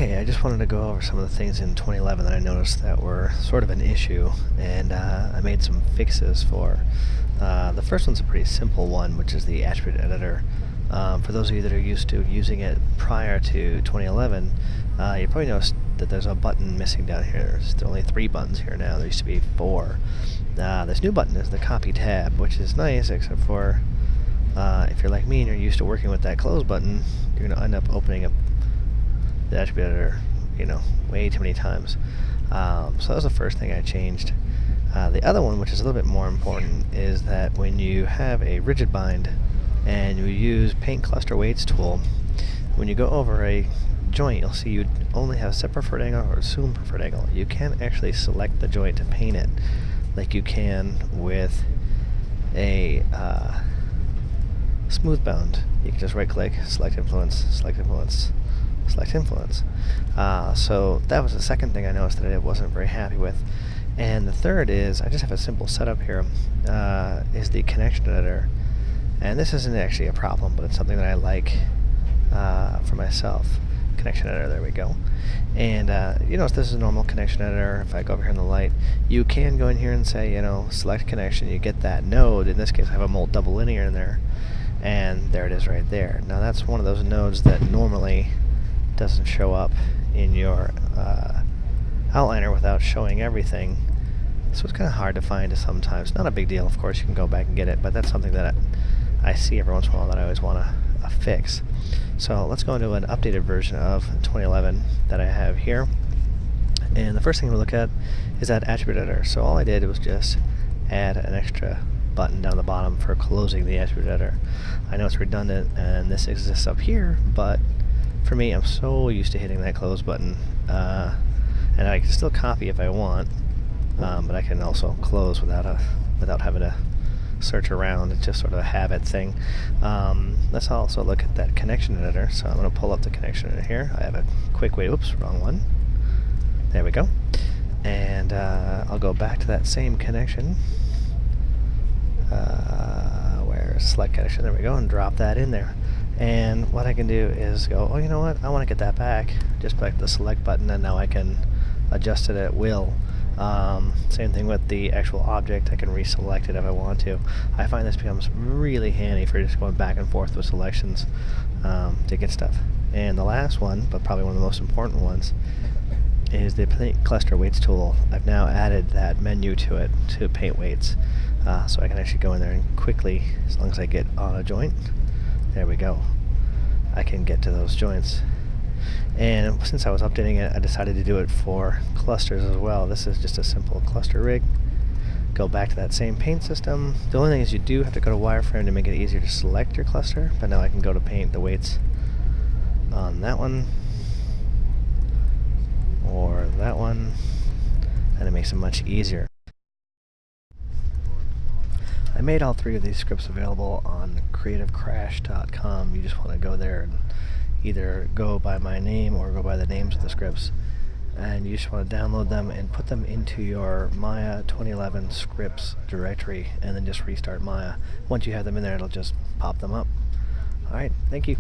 Okay, I just wanted to go over some of the things in 2011 that I noticed that were sort of an issue, and I made some fixes for. The first one's a pretty simple one, which is the attribute editor. For those of you that are used to using it prior to 2011, you probably noticed that there's a button missing down here. There's only 3 buttons here now. There used to be 4. This new button is the copy tab, which is nice, except for if you're like me and you're used to working with that close button, you're going to end up opening up the attribute editor, way too many times. So that was the first thing I changed. The other one, which is a little bit more important, is that when you have a rigid bind and you use Paint Cluster Weights tool, when you go over a joint, you'll see you only have set preferred angle or assume preferred angle. You can't actually select the joint to paint it like you can with a smooth bound. You can just right click, select influence, select influence, select influence. So that was the second thing I noticed that I wasn't very happy with. And the third is, I just have a simple setup here, is the connection editor. And this isn't actually a problem, but it's something that I like for myself. Connection editor, there we go. And if this is a normal connection editor, if I go over here in the light, you can go in here and say, select connection, you get that node. In this case I have a molt double linear in there, and there it is right there. Now that's one of those nodes that normally doesn't show up in your outliner without showing everything, so it's kind of hard to find sometimes. Not a big deal, of course, you can go back and get it, but that's something that I see every once in a while that I always want to fix. So let's go into an updated version of 2011 that I have here, and the first thing we look at is that attribute editor. So all I did was just add an extra button down the bottom for closing the attribute editor. I know it's redundant and this exists up here, but for me, I'm so used to hitting that close button, and I can still copy if I want, but I can also close without having to search around. It's just sort of a habit thing. Let's also look at that connection editor. So I'm going to pull up the connection editor here. I have a quick way. Oops, wrong one. There we go. And I'll go back to that same connection. Where's select connection? There we go, and drop that in there. And what I can do is go, oh, you know what? I want to get that back. Just click the select button, and now I can adjust it at will. Same thing with the actual object. I can reselect it if I want to. I find this becomes really handy for just going back and forth with selections to get stuff. And the last one, but probably one of the most important ones, is the Paint Cluster Weights tool. I've now added that menu to it, to Paint Weights, so I can actually go in there and quickly, as long as I get on a joint, there we go, I can get to those joints. And since I was updating it, I decided to do it for clusters as well. This is just a simple cluster rig. Go back to that same paint system. The only thing is you do have to go to wireframe to make it easier to select your cluster, but now I can go to paint the weights on that one or that one, and it makes it much easier. I made all 3 of these scripts available on creativecrash.com. You just want to go there and either go by my name or go by the names of the scripts, and you just want to download them and put them into your Maya 2011 scripts directory, and then just restart Maya. Once you have them in there, it'll just pop them up. Alright, thank you.